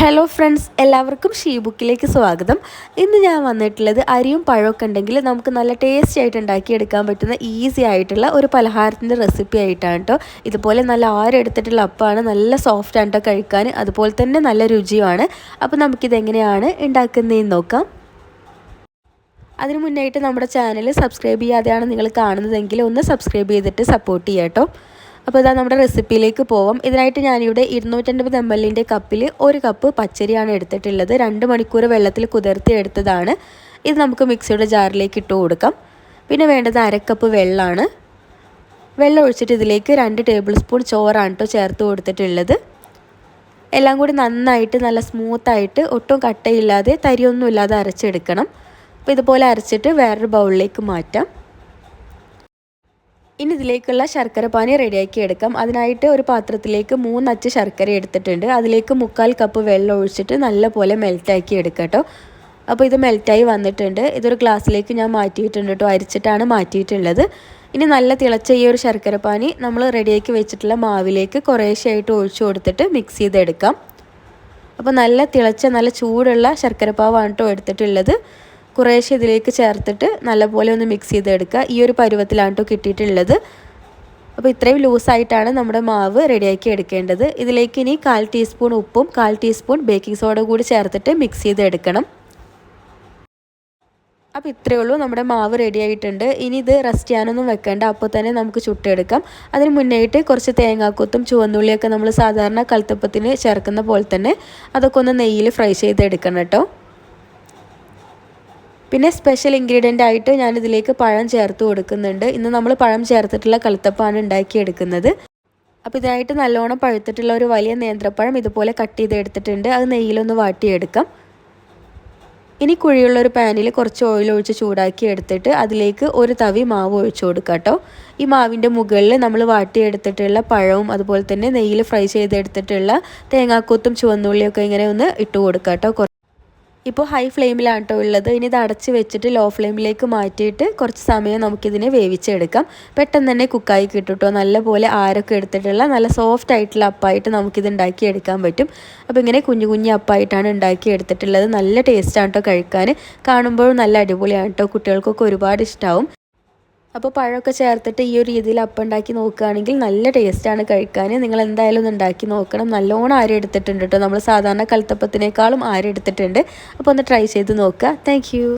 Hello friends, എല്ലാവർക്കും ഷീബുക്കിലേക്ക് സ്വാഗതം. ഇന്ന് ഞാൻ വന്നിട്ടുള്ളത് അരിയും പഴമൊക്കെ ഉണ്ടെങ്കിൽ നമുക്ക് നല്ല ടേസ്റ്റി ആയിട്ട് ഉണ്ടാക്കിയെടുക്കാൻ പറ്റുന്ന ഈസി ആയിട്ടുള്ള ഒരു പലഹാരത്തിൻ്റെ റെസിപ്പി ആയിട്ടാണ് കേട്ടോ. ഇതുപോലെ നല്ല ആരെടുത്തിട്ടുള്ള അപ്പമാണ്, നല്ല സോഫ്റ്റ് ആണ് കേട്ടോ കഴിക്കാൻ, അതുപോലെ തന്നെ നല്ല രുചിയുമാണ്. അപ്പോൾ നമുക്കിതെങ്ങനെയാണ് ഉണ്ടാക്കുന്നതെന്ന് നോക്കാം. അതിന് മുന്നായിട്ട് നമ്മുടെ ചാനൽ സബ്സ്ക്രൈബ് ചെയ്യാതെയാണ് നിങ്ങൾ കാണുന്നതെങ്കിൽ ഒന്ന് സബ്സ്ക്രൈബ് ചെയ്തിട്ട് സപ്പോർട്ട് ചെയ്യാം കേട്ടോ. അപ്പോൾ ഇതാ നമ്മുടെ റെസിപ്പിയിലേക്ക് പോവാം. ഇതിനായിട്ട് ഞാനിവിടെ 250 ml കപ്പിൽ 1 കപ്പ് പച്ചരിയാണ് എടുത്തിട്ടുള്ളത്. 2 മണിക്കൂർ വെള്ളത്തിൽ കുതിർത്തി എടുത്തതാണ്. ഇത് നമുക്ക് മിക്സിയുടെ ജാറിലേക്ക് ഇട്ട് കൊടുക്കാം. പിന്നെ വേണ്ടത് 1/2 കപ്പ് വെള്ളമാണ്. വെള്ളം ഒഴിച്ചിട്ട് ഇതിലേക്ക് 2 ടേബിൾ സ്പൂൺ ചോറാണ് കേട്ടോ ചേർത്ത് കൊടുത്തിട്ടുള്ളത്. എല്ലാം കൂടി നന്നായിട്ട് നല്ല സ്മൂത്തായിട്ട് ഒട്ടും കട്ടയില്ലാതെ തരിയൊന്നും ഇല്ലാതെ അരച്ചെടുക്കണം. അപ്പോൾ ഇതുപോലെ അരച്ചിട്ട് വേറൊരു ബൗളിലേക്ക് മാറ്റാം. ഇനി ഇതിലേക്കുള്ള ശർക്കര പാനി റെഡിയാക്കി എടുക്കാം. അതിനായിട്ട് ഒരു പാത്രത്തിലേക്ക് 3 അച്ച് ശർക്കര എടുത്തിട്ടുണ്ട്. അതിലേക്ക് 3/4 കപ്പ് വെള്ളം ഒഴിച്ചിട്ട് നല്ലപോലെ മെൽറ്റാക്കി എടുക്കാം കേട്ടോ. അപ്പോൾ ഇത് മെൽറ്റായി വന്നിട്ടുണ്ട്. ഇതൊരു ഗ്ലാസ്സിലേക്ക് ഞാൻ മാറ്റിയിട്ടുണ്ട് കേട്ടോ, അരിച്ചിട്ടാണ് മാറ്റിയിട്ടുള്ളത്. ഇനി നല്ല തിളച്ച ഈ ഒരു ശർക്കര പാനി നമ്മൾ റെഡിയാക്കി വെച്ചിട്ടുള്ള മാവിലേക്ക് കുറേശ്ശെയായിട്ട് ഒഴിച്ചു കൊടുത്തിട്ട് മിക്സ് ചെയ്തെടുക്കാം. അപ്പോൾ നല്ല തിളച്ച നല്ല ചൂടുള്ള ശർക്കരപ്പാവാണ് കേട്ടോ എടുത്തിട്ടുള്ളത്. കുറേശ്ശെ ഇതിലേക്ക് ചേർത്തിട്ട് നല്ലപോലെ ഒന്ന് മിക്സ് ചെയ്തെടുക്കുക. ഈ ഒരു പരുവത്തിലാണ് കേട്ടോ കിട്ടിയിട്ടുള്ളത്. അപ്പോൾ ഇത്രയും ലൂസായിട്ടാണ് നമ്മുടെ മാവ് റെഡിയാക്കി എടുക്കേണ്ടത്. ഇതിലേക്ക് ഇനി 1/4 ടീസ്പൂൺ ഉപ്പും 1/4 ടീസ്പൂൺ ബേക്കിംഗ് സോഡ കൂടി ചേർത്തിട്ട് മിക്സ് ചെയ്തെടുക്കണം. അപ്പോൾ ഇത്രയേ ഉള്ളൂ, നമ്മുടെ മാവ് റെഡി ആയിട്ടുണ്ട്. ഇനി ഇത് റെസ്റ്റ് ചെയ്യാനൊന്നും വെക്കേണ്ട, അപ്പോൾ തന്നെ നമുക്ക് ചുട്ടെടുക്കാം. അതിന് മുന്നേയായിട്ട് കുറച്ച് തേങ്ങാക്കൊത്തും ചുവന്നുള്ളിയൊക്കെ നമ്മൾ സാധാരണ കൽത്തപ്പത്തിന് ചേർക്കുന്ന പോലെ തന്നെ അതൊക്കെ ഒന്ന് നെയ്യിൽ ഫ്രൈ ചെയ്തെടുക്കണം കേട്ടോ. പിന്നെ സ്പെഷ്യൽ ഇൻഗ്രീഡിയൻ്റ് ആയിട്ട് ഞാനിതിലേക്ക് പഴം ചേർത്ത് കൊടുക്കുന്നുണ്ട്. ഇന്ന് നമ്മൾ പഴം ചേർത്തിട്ടുള്ള കൽത്തപ്പമാണ് ഉണ്ടാക്കിയെടുക്കുന്നത്. അപ്പോൾ ഇതിനായിട്ട് നല്ലോണം പഴുത്തിട്ടുള്ള ഒരു വലിയ നേന്ത്രപ്പഴം ഇതുപോലെ കട്ട് ചെയ്തെടുത്തിട്ടുണ്ട്. അത് നെയ്യിലൊന്ന് വാട്ടിയെടുക്കാം. ഇനി കുഴിയുള്ളൊരു പാനിൽ കുറച്ച് ഓയിൽ ഒഴിച്ച് ചൂടാക്കി എടുത്തിട്ട് അതിലേക്ക് ഒരു തവി മാവ് ഒഴിച്ചു കൊടുക്കാം കേട്ടോ. ഈ മാവിൻ്റെ മുകളിൽ നമ്മൾ വാട്ടിയെടുത്തിട്ടുള്ള പഴവും അതുപോലെ തന്നെ നെയ്യിൽ ഫ്രൈ ചെയ്തെടുത്തിട്ടുള്ള തേങ്ങാക്കൊത്തും ചുവന്നുള്ളിയൊക്കെ ഇങ്ങനെ ഒന്ന് ഇട്ട് കൊടുക്കാം കേട്ടോ. ഇപ്പോൾ ഹൈ ഫ്ലെയിമിലാണ് കേട്ടോ ഉള്ളത്. ഇനി ഇത് അടച്ച് വെച്ചിട്ട് ലോ ഫ്ലെയിമിലേക്ക് മാറ്റിയിട്ട് കുറച്ച് സമയം നമുക്കിതിനെ വേവിച്ചെടുക്കാം. പെട്ടെന്ന് തന്നെ കുക്കായി കിട്ടും കേട്ടോ. നല്ലപോലെ ആരൊക്കെ എടുത്തിട്ടുള്ള നല്ല സോഫ്റ്റ് ആയിട്ടുള്ള അപ്പമായിട്ട് നമുക്കിത് ഉണ്ടാക്കിയെടുക്കാൻ പറ്റും. അപ്പോൾ ഇങ്ങനെ കുഞ്ഞു കുഞ്ഞു അപ്പമായിട്ടാണ് ഉണ്ടാക്കിയെടുത്തിട്ടുള്ളത്. നല്ല ടേസ്റ്റാണ് കേട്ടോ കഴിക്കാൻ. കാണുമ്പോഴും നല്ല അടിപൊളിയാണ് കേട്ടോ. കുട്ടികൾക്കൊക്കെ ഒരുപാട് ഇഷ്ടമാവും. അപ്പോൾ പഴമൊക്കെ ചേർത്തിട്ട് ഈ ഒരു രീതിയിൽ അപ്പം ഉണ്ടാക്കി നോക്കുകയാണെങ്കിൽ നല്ല ടേസ്റ്റാണ് കഴിക്കാൻ. നിങ്ങൾ എന്തായാലും ഒന്ന് ഉണ്ടാക്കി നോക്കണം. നല്ലോണം ആരെടുത്തിട്ടുണ്ട് കേട്ടോ. നമ്മൾ സാധാരണ കൽത്തപ്പത്തിനേക്കാളും ആരെടുത്തിട്ടുണ്ട്. അപ്പോൾ ഒന്ന് ട്രൈ ചെയ്ത് നോക്കുക. താങ്ക്